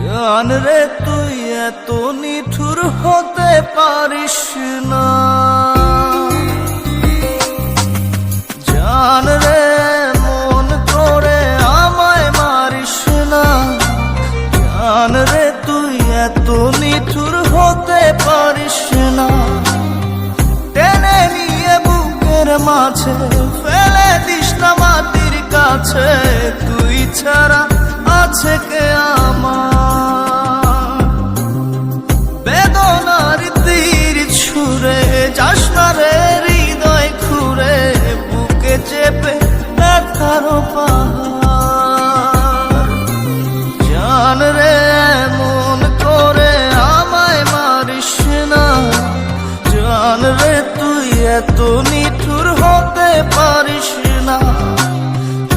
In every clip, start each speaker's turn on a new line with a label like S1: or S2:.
S1: জান রে তুই এত নিঠুর হতে পারিস না, জান রে মন করে আমায় মারিস না, জান রে তুই এত নিঠুর হতে পারিস না। টেনে নিয়ে বুকের মাঝে ফেলে দিস না মাটির কাছে, তুই ছাড়া আছে কে আমার। বেদনার তীর ছুঁড়ে যাস না রে হৃদয় খুঁড়ে, বুকে চেপে ব্যথার পাহাড়। জান রে মন করে আমায় মারিস না, জান রে তুই এত নিঠুর হতে পারিস না,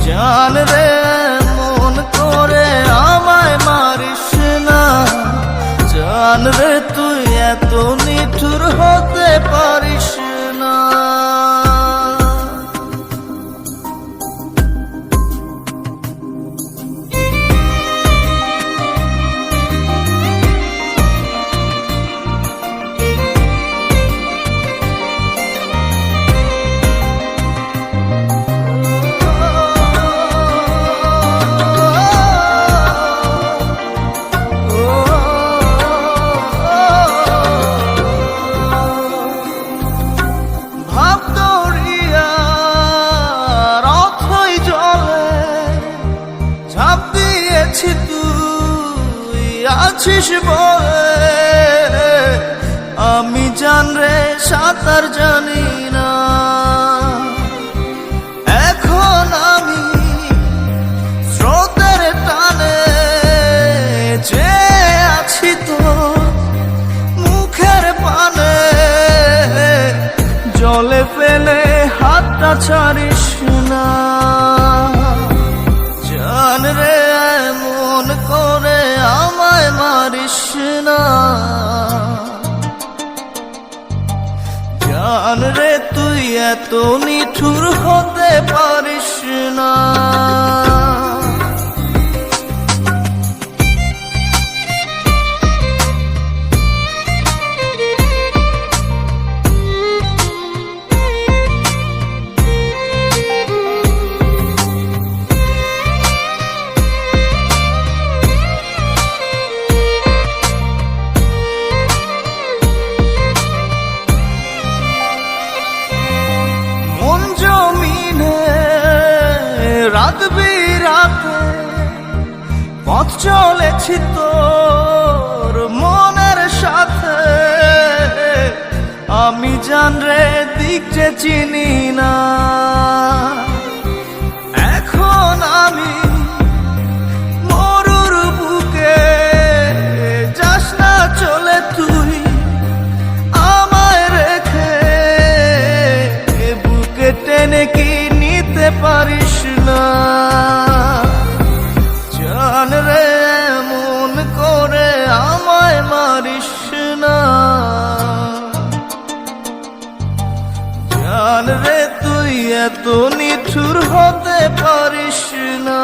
S1: জান রে মন করে আমায় মারিস না, জান রে তুই এত নিঠুর হতে পারিস না। তুই আছিস বলে আমি জান রে সাঁতার জানি না, এখন আমি স্রোতের টানে যে আছি তো মুখের পানে, জলে ফেলে হাতটা ছাড়িস না, জান রে মন করে আমায় মারিস না, জান রে তুই এত নিঠুর হতে পারিস না। রাত বিরাতে পথ চলেছি তোর মনের সাথে, আমি জান রে দিক যে চিনি না, এখন আমি মরুর বুকে, যাস না চলে তুই আমায় রেখে, বুকে টেনে কি নিতে পারিস না, জান রে মন করে আমায় মারিস না, জান রে তুই এত নিঠুর হতে পারিস না।